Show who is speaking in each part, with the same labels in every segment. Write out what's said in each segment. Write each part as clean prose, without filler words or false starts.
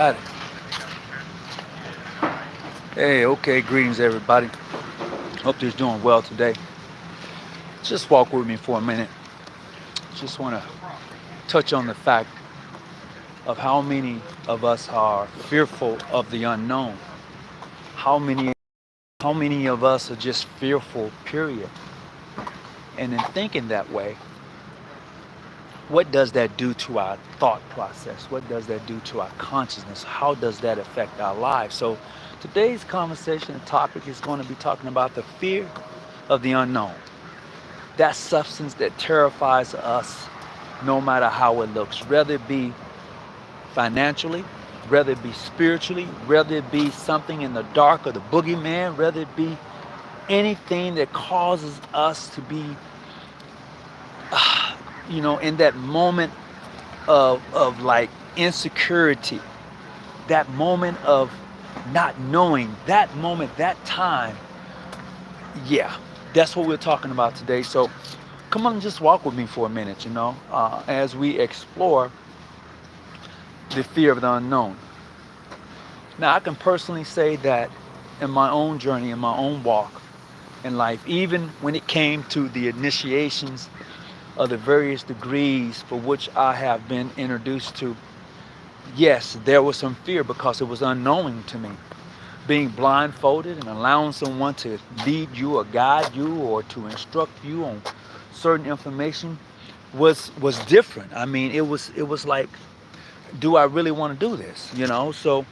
Speaker 1: Got it. Hey, okay, greetings everybody. Hope you're doing well today. Just walk with me for a minute. Just want to touch on the fact of how many of us are fearful of the unknown. How many how many of us are just fearful, period. And in thinking that way, what does that do to our thought process? What does that do to our consciousness? How does that affect our lives? So today's conversation and topic is going to be talking about the fear of the unknown. That substance that terrifies us no matter how it looks, whether it be financially, whether it be spiritually, whether it be something in the dark or the boogeyman, whether it be anything that causes us to be, in that moment of like insecurity, that moment of not knowing, that moment, that time. Yeah, that's what we're talking about today. So come on, just walk with me for a minute, as we explore the fear of the unknown. Now, I can personally say that in my own journey, in my own walk in life, even when it came to the initiations of the various degrees for which I have been introduced to, yes, there was some fear because it was unknowing to me. Being blindfolded and allowing someone to lead you or guide you or to instruct you on certain information was different. I mean, it was like, do I really want to do this? So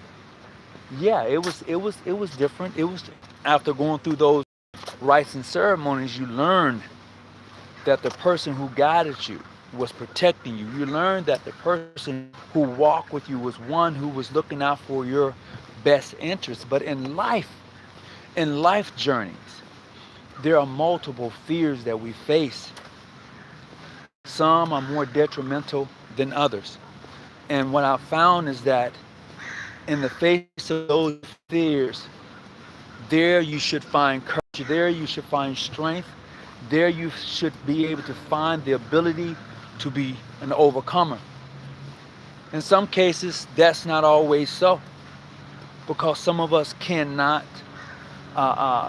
Speaker 1: yeah, it was different. It was after going through those rites and ceremonies, you learned that the person who guided you was protecting you. You learned that the person who walked with you was one who was looking out for your best interests. But in life journeys, there are multiple fears that we face. Some are more detrimental than others. And what I found is that in the face of those fears, there you should find courage, there you should find strength, there you should be able to find the ability to be an overcomer. In some cases, that's not always so because some of us cannot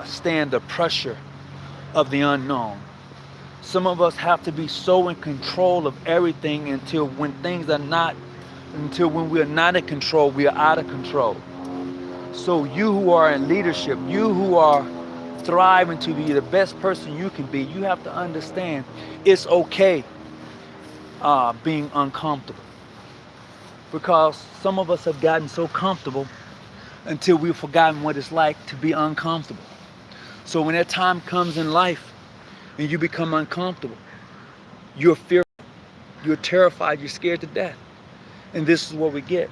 Speaker 1: stand the pressure of the unknown. Some of us have to be so in control of everything until when we are not in control, we are out of control. So you who are in leadership, you who are thriving to be the best person you can be, you have to understand it's okay being uncomfortable. Because some of us have gotten so comfortable until we've forgotten what it's like to be uncomfortable. So when that time comes in life and you become uncomfortable, you're fearful, you're terrified, you're scared to death. And this is what we get.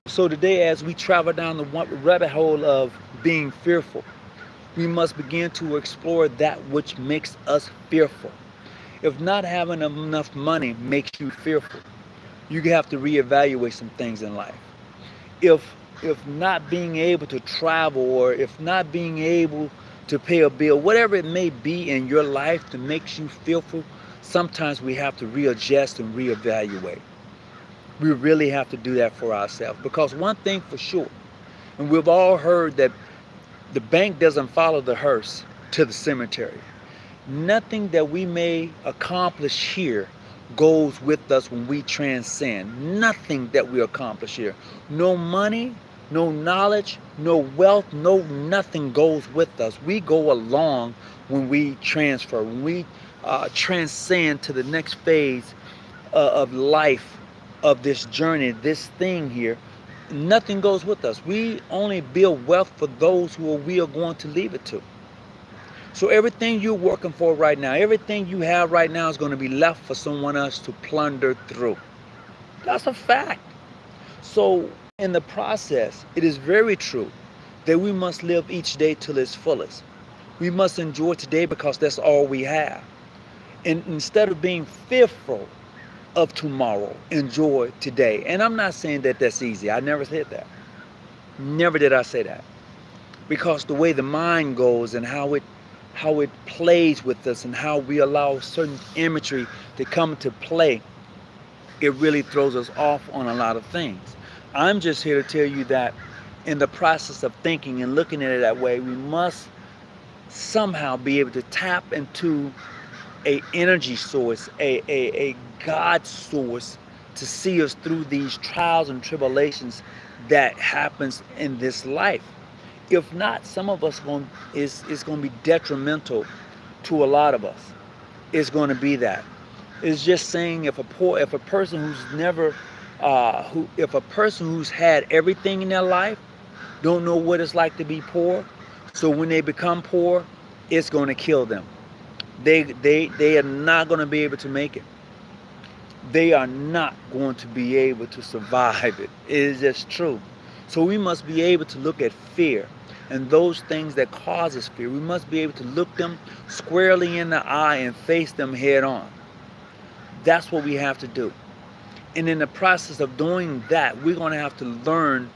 Speaker 1: So today, as we travel down the rabbit hole of being fearful, we must begin to explore that which makes us fearful. If not having enough money makes you fearful, you have to reevaluate some things in life. If not being able to travel, or if not being able to pay a bill, whatever it may be in your life that makes you fearful, sometimes we have to readjust and reevaluate. We really have to do that for ourselves. Because one thing for sure, and we've all heard that the bank doesn't follow the hearse to the cemetery. Nothing that we may accomplish here goes with us when we transcend. Nothing that we accomplish here. No money, no knowledge, no wealth, no nothing goes with us. We go along when we transfer, when we transcend to the next phase of life, of this journey, this thing here. Nothing goes with us. We only build wealth for those who we are going to leave it to. So everything you're working for right now, everything you have right now is going to be left for someone else to plunder through. That's a fact. So in the process, it is very true that we must live each day till its fullest. We must enjoy today because that's all we have. And instead of being fearful of tomorrow, enjoy today. And I'm not saying that that's easy. I never said that. Never did I say that. Because the way the mind goes and how it plays with us and how we allow certain imagery to come into play, it really throws us off on a lot of things. I'm just here to tell you that in the process of thinking and looking at it that way, we must somehow be able to tap into a energy source, a God source to see us through these trials and tribulations that happens in this life. If not, some of us is going to be detrimental to a lot of us. It's going to be that. It's just saying if a person who's never, if a person who's had everything in their life don't know what it's like to be poor, so when they become poor, it's going to kill them. They are not going to be able to make it. They are not going to be able to survive it. It is just true. So we must be able to look at fear and those things that cause us fear. We must be able to look them squarely in the eye and face them head on. That's what we have to do. And in the process of doing that, we're going to have to learn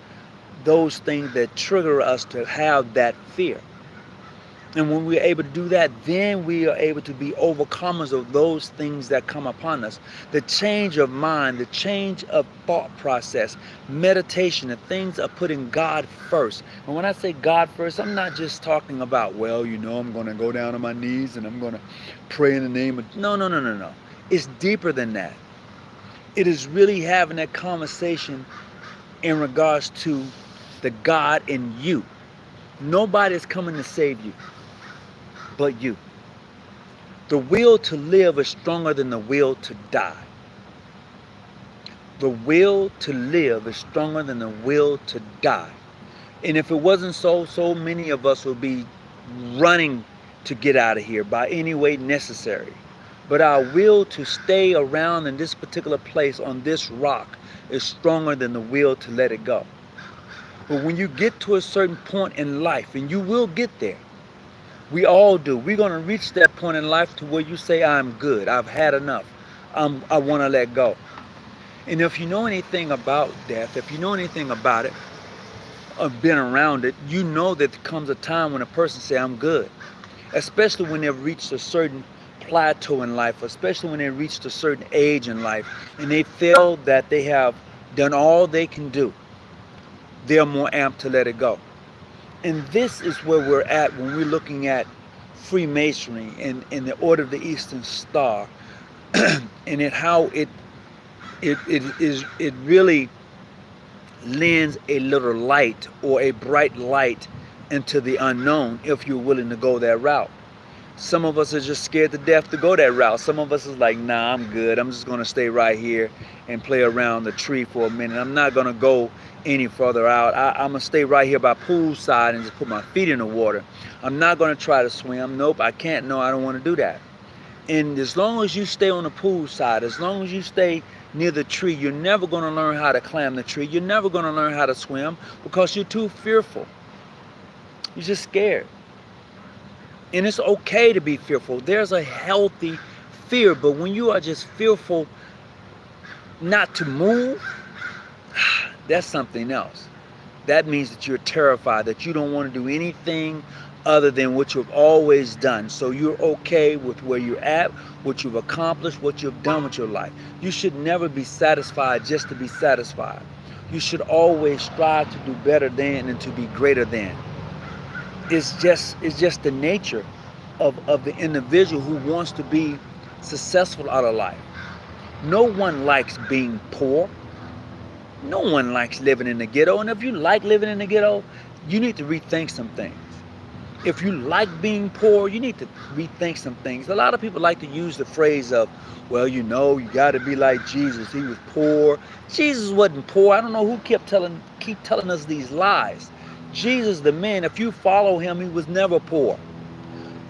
Speaker 1: those things that trigger us to have that fear. And when we're able to do that, then we are able to be overcomers of those things that come upon us. The change of mind, the change of thought process, meditation, the things of putting God first. And when I say God first, I'm not just talking about, well, I'm going to go down on my knees and I'm going to pray in the name of... No. It's deeper than that. It is really having that conversation in regards to the God in you. Nobody's coming to save you but you. The will to live is stronger than the will to die. The will to live is stronger than the will to die. And if it wasn't so many of us would be running to get out of here by any way necessary. But our will to stay around in this particular place on this rock is stronger than the will to let it go. But when you get to a certain point in life, and you will get there, we all do. We're going to reach that point in life to where you say, I'm good. I've had enough. I want to let go. And if you know anything about death, if you know anything about it, or been around it, you know that there comes a time when a person says, I'm good. Especially when they've reached a certain plateau in life, especially when they've reached a certain age in life, and they feel that they have done all they can do. They're more amped to let it go. And this is where we're at when we're looking at Freemasonry and the Order of the Eastern Star, and how it really lends a little light or a bright light into the unknown if you're willing to go that route. Some of us are just scared to death to go that route. Some of us is like, nah, I'm good. I'm just going to stay right here and play around the tree for a minute. I'm not going to go any further out. I'm going to stay right here by poolside and just put my feet in the water. I'm not going to try to swim. Nope, I can't. No, I don't want to do that. And as long as you stay on the poolside, as long as you stay near the tree, you're never going to learn how to climb the tree. You're never going to learn how to swim because you're too fearful. You're just scared. And it's okay to be fearful. There's a healthy fear, but when you are just fearful not to move, that's something else. That means that you're terrified, that you don't want to do anything other than what you've always done. So you're okay with where you're at, what you've accomplished, what you've done with your life. You should never be satisfied just to be satisfied. You should always strive to do better than and to be greater than. It's just the nature of the individual who wants to be successful out of life. No one likes being poor. No one likes living in the ghetto. And if you like living in the ghetto, you need to rethink some things. If you like being poor, you need to rethink some things. A lot of people like to use the phrase of, well, you got to be like Jesus. He was poor. Jesus wasn't poor. I don't know who keep telling us these lies. Jesus, the man, if you follow him, he was never poor.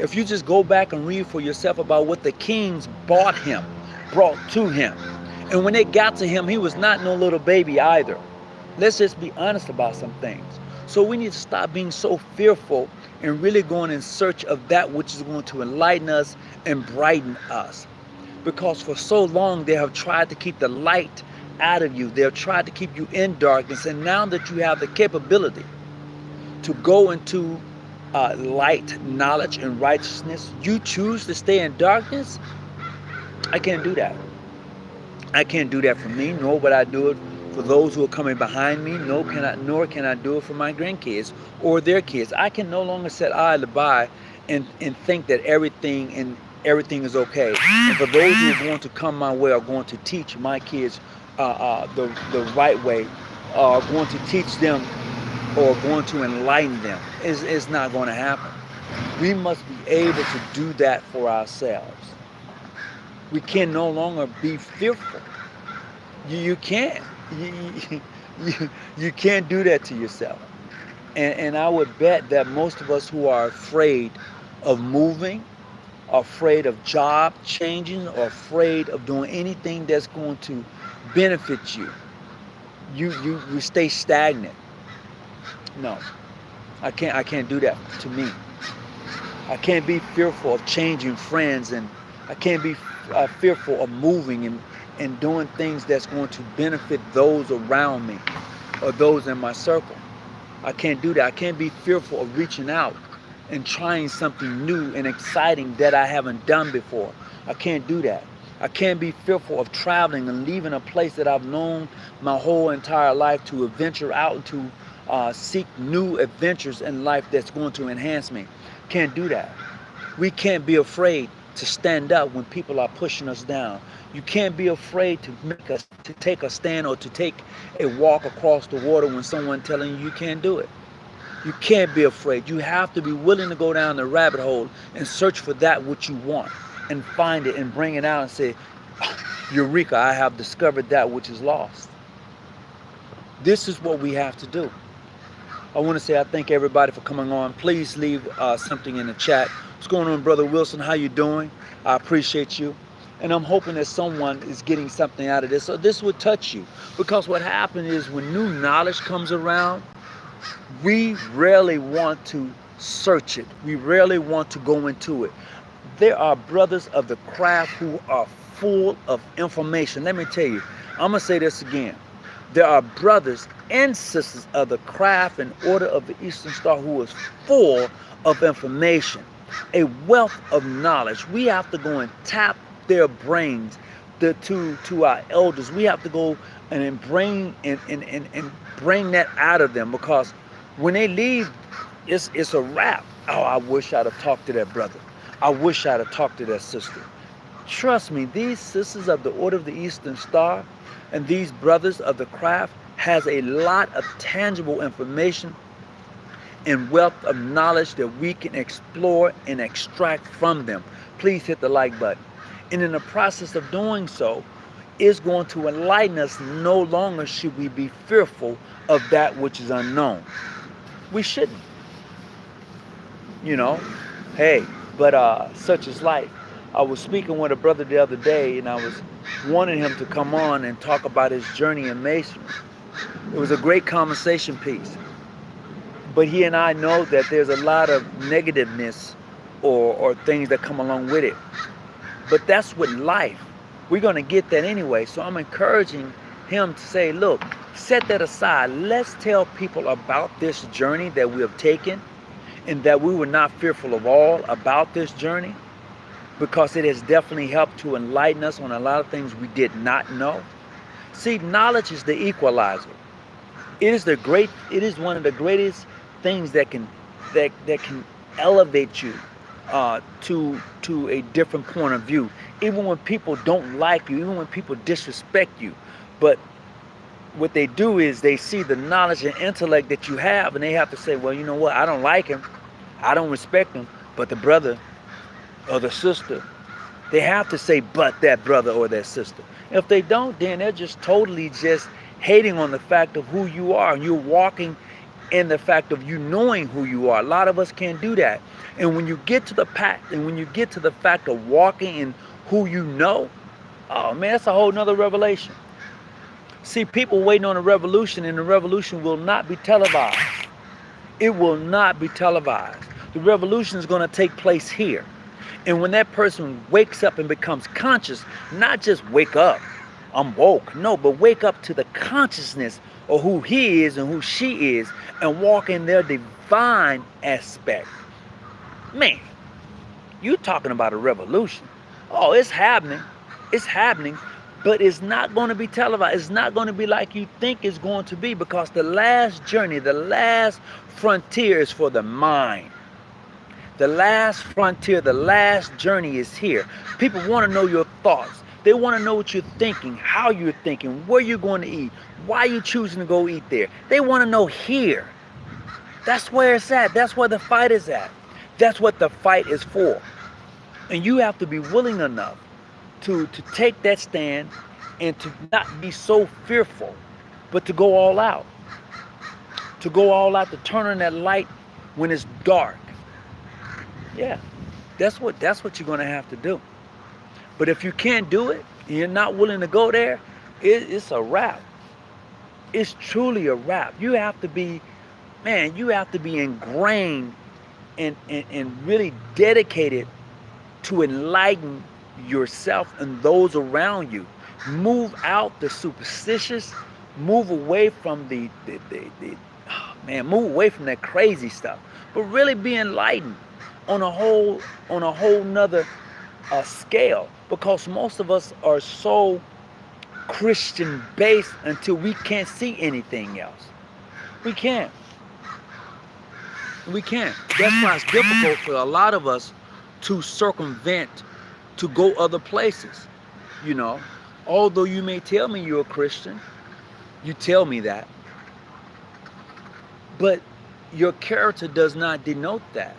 Speaker 1: If you just go back and read for yourself about what the kings brought to him. And when they got to him, he was not no little baby either. Let's just be honest about some things. So we need to stop being so fearful and really going in search of that which is going to enlighten us and brighten us. Because for so long they have tried to keep the light out of you. They have tried to keep you in darkness. And now that you have the capability to go into light, knowledge, and righteousness, you choose to stay in darkness. I can't do that. I can't do that for me, nor would I do it for those who are coming behind me, nor can I do it for my grandkids or their kids. I can no longer set idle by and think that everything is okay. And for those who are going to come my way, are going to teach my kids the right way, are going to teach them or going to enlighten them, is not going to happen. We must be able to do that for ourselves. We can no longer be fearful. You can't. You can't do that to yourself. And I would bet that most of us who are afraid of moving, afraid of job changing, or afraid of doing anything that's going to benefit you, you stay stagnant. No, I can't do that to me. I can't be fearful of changing friends, and I can't be fearful of moving and doing things that's going to benefit those around me or those in my circle. I can't do that. I can't be fearful of reaching out and trying something new and exciting that I haven't done before. I can't do that. I can't be fearful of traveling and leaving a place that I've known my whole entire life to venture out and to seek new adventures in life that's going to enhance me. Can't do that. We can't be afraid to stand up when people are pushing us down. You can't be afraid to take a stand or to take a walk across the water when someone telling you can't do it. You can't be afraid. You have to be willing to go down the rabbit hole and search for that which you want and find it and bring it out and say, Eureka, I have discovered that which is lost. This is what we have to do. I want to say I thank everybody for coming on. Please leave something in the chat. What's going on, Brother Wilson? How you doing? I appreciate you. And I'm hoping that someone is getting something out of this. So this would touch you. Because what happens is when new knowledge comes around, we rarely want to search it. We rarely want to go into it. There are brothers of the craft who are full of information. Let me tell you, I'm going to say this again. There are brothers and sisters of the craft and order of the Eastern Star who is full of information, a wealth of knowledge. We have to go and tap their brains to our elders. We have to go and bring that out of them, because when they leave, it's a wrap. Oh, I wish I'd have talked to that brother. I wish I'd have talked to that sister. Trust me, these sisters of the Order of the Eastern Star and these brothers of the craft has a lot of tangible information and wealth of knowledge that we can explore and extract from them. Please hit the like button. And in the process of doing so, is going to enlighten us. No longer should we be fearful of that which is unknown. We shouldn't. You know, hey, but such is life. I was speaking with a brother the other day, and I was wanting him to come on and talk about his journey in masonry. It was a great conversation piece. But he and I know that there's a lot of negativeness or things that come along with it. But that's with life. We're going to get that anyway. So I'm encouraging him to say, look, set that aside. Let's tell people about this journey that we have taken, and that we were not fearful of all about this journey, because it has definitely helped to enlighten us on a lot of things we did not know. See, knowledge is the equalizer. It is one of the greatest things that can elevate you to a different point of view, even when people don't like you, even when people disrespect you. But what they do is they see the knowledge and intellect that you have, and they have to say, well, you know what, I don't like him, I don't respect him, but the brother or the sister, they have to say but that brother or that sister. If they don't, then they're just totally just hating on the fact of who you are, and you're walking in the fact of you knowing who you are. A lot of us can't do that. And when you get to the fact of walking in who you know, oh man, that's a whole nother revelation. See, people waiting on a revolution, and the revolution will not be televised. It will not be televised. The revolution is going to take place here. And when that person wakes up and becomes conscious, not just wake up, I'm woke, no, but wake up to the consciousness of who he is and who she is, and walk in their divine aspect. Man, you talking about a revolution. Oh, it's happening. It's happening. But it's not going to be televised. It's not going to be like you think it's going to be, because the last journey, the last frontier is for the mind. The last frontier, the last journey is here. People want to know your thoughts. They want to know what you're thinking, how you're thinking, where you're going to eat, why you're choosing to go eat there. They want to know here. That's where it's at. That's where the fight is at. That's what the fight is for. And you have to be willing enough to take that stand and to not be so fearful, but to go all out. To go all out, to turn on that light when it's dark. Yeah, that's what you're going to have to do. But if you can't do it, and you're not willing to go there, it's a wrap. It's truly a wrap. You have to be, man, you have to be ingrained and really dedicated to enlighten yourself and those around you. Move out the superstitious, move away from the oh man, move away from that crazy stuff. But really be enlightened on a whole nother scale, because most of us are so Christian based until we can't see anything else. We can't. That's why it's difficult for a lot of us to circumvent, to go other places. You know, although you may tell me you're a Christian, you tell me that, but your character does not denote that.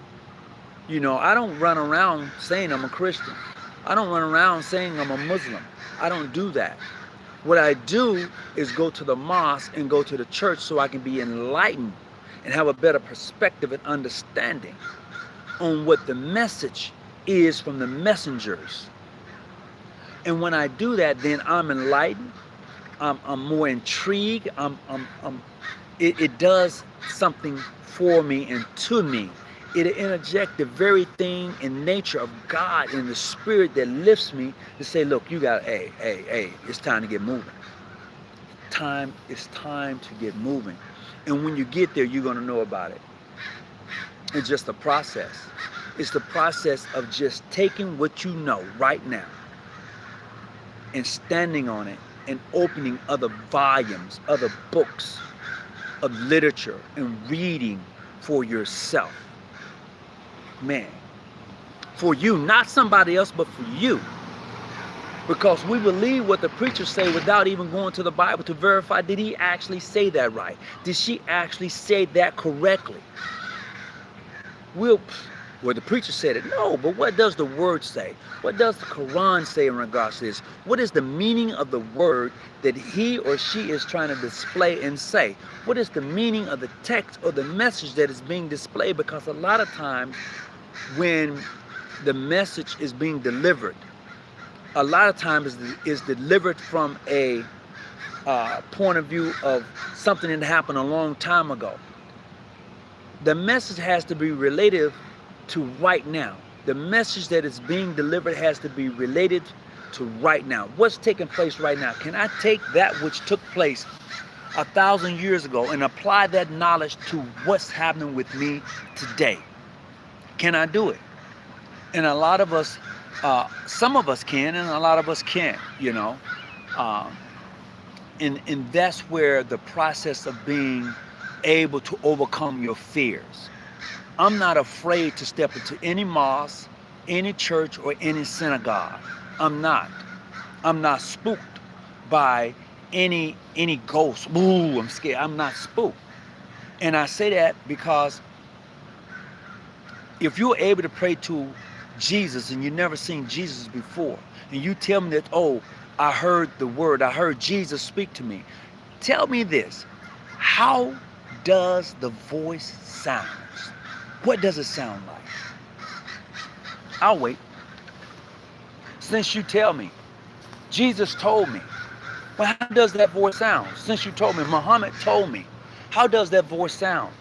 Speaker 1: You know, I don't run around saying I'm a Christian. I don't run around saying I'm a Muslim. I don't do that. What I do is go to the mosque and go to the church so I can be enlightened and have a better perspective and understanding on what the message is from the messengers. And when I do that, then I'm enlightened. I'm more intrigued. It does something for me and to me. It interjects the very thing in nature of God and the spirit that lifts me to say, look, you got, hey, it's time to get moving. It's time to get moving. And when you get there, you're going to know about it. It's just a process. It's the process of just taking what you know right now and standing on it and opening other volumes, other books of literature and reading for yourself. Man, for you, not somebody else, but for you. Because we believe what the preachers say without even going to the Bible to verify, did he actually say that right? Did she actually say that correctly? Well, the preacher said it. No, but what does the word say? What does the Quran say in regards to this? What is the meaning of the word that he or she is trying to display and say? What is the meaning of the text or the message that is being displayed? Because a lot of times when the message is being delivered, a lot of times is delivered from a point of view of something that happened a long time ago. The message has to be related to right now. The message that is being delivered has to be related to right now. What's taking place right now? Can I take that which took place 1,000 years ago and apply that knowledge to what's happening with me today? Can I do it? And a lot of us, some of us can, and a lot of us can't, you know. And that's where the process of being able to overcome your fears. I'm not afraid to step into any mosque, any church, or any synagogue. I'm not. I'm not spooked by any ghost. Ooh, I'm scared. I'm not spooked. And I say that because if you're able to pray to Jesus and you've never seen Jesus before, and you tell me that, oh, I heard the word, I heard Jesus speak to me. Tell me this, how does the voice sound? What does it sound like? I'll wait. Since you tell me, Jesus told me. Well, how does that voice sound? Since you told me, Muhammad told me. How does that voice sound?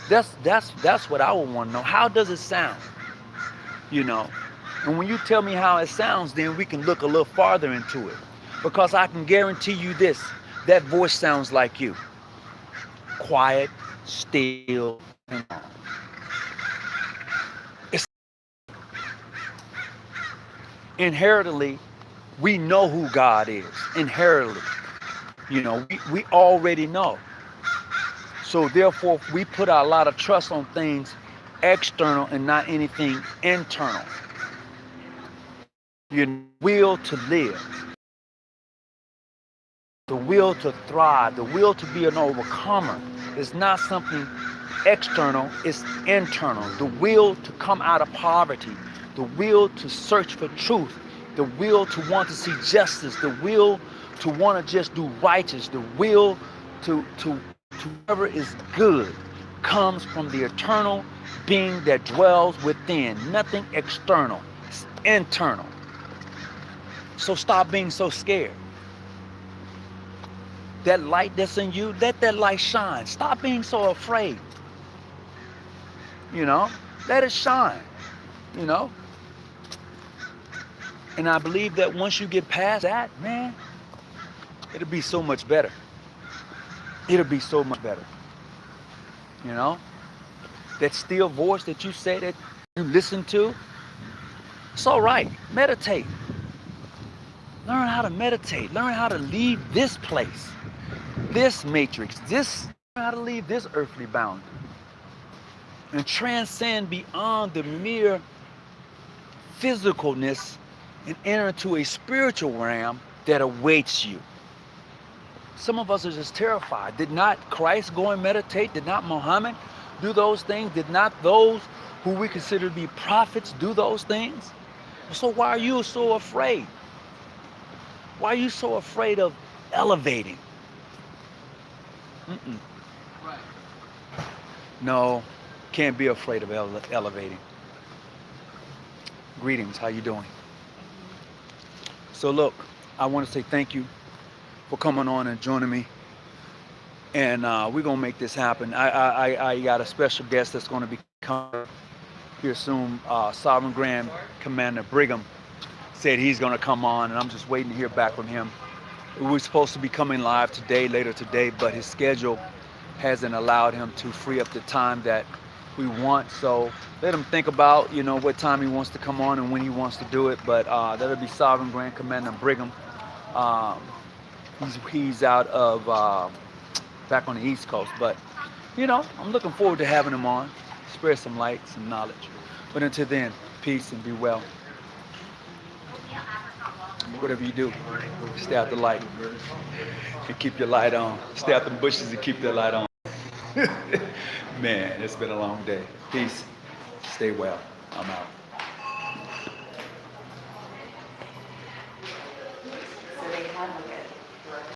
Speaker 1: That's what I would want to know. How does it sound? You know, and when you tell me how it sounds, then we can look a little farther into it. Because I can guarantee you this, that voice sounds like you. Quiet, still, and calm. It's inherently We know who God is inherently. We already know. So therefore, we put a lot of trust on things external and not anything internal. Will to live, the will to thrive, the will to be an overcomer is not something external, it's internal. The will to come out of poverty, the will to search for truth, the will to want to see justice, the will to want to just do righteous, the will to whatever is good comes from the eternal being that dwells within. Nothing external, it's internal. So stop being so scared. That light that's in you, let that light shine. Stop being so afraid. Let it shine. you know. And I believe that once you get past that, man, it'll be so much better. It'll be so much better. You know? That still voice that you say that you listen to, it's all right. Meditate. Learn how to meditate. Learn how to leave this place, this matrix, learn how to leave this earthly boundary and transcend beyond the mere physicalness and enter into a spiritual realm that awaits you. Some of us are just terrified. Did not Christ go and meditate? Did not Muhammad do those things? Did not those who we consider to be prophets do those things? So why are you so afraid? Why are you so afraid of elevating? Mm-mm.
Speaker 2: Right.
Speaker 1: No, can't be afraid of elevating. Greetings, how you doing? So look, I want to say thank you for coming on and joining me. And we're going to make this happen. I got a special guest that's going to be coming here soon. Sovereign Grand Commander Brigham said he's going to come on, and I'm just waiting to hear back from him. We were supposed to be coming live today, later today, but his schedule hasn't allowed him to free up the time that we want. So let him think about, what time he wants to come on and when he wants to do it. But that'll be Sovereign Grand Commander Brigham. He's out of back on the East Coast, but I'm looking forward to having him on, spread some light, some knowledge. But until then, peace and be well. Whatever you do, stay out the light and keep your light on. Stay out the bushes and keep that light on. Man, it's been a long day. Peace. Stay well. I'm out.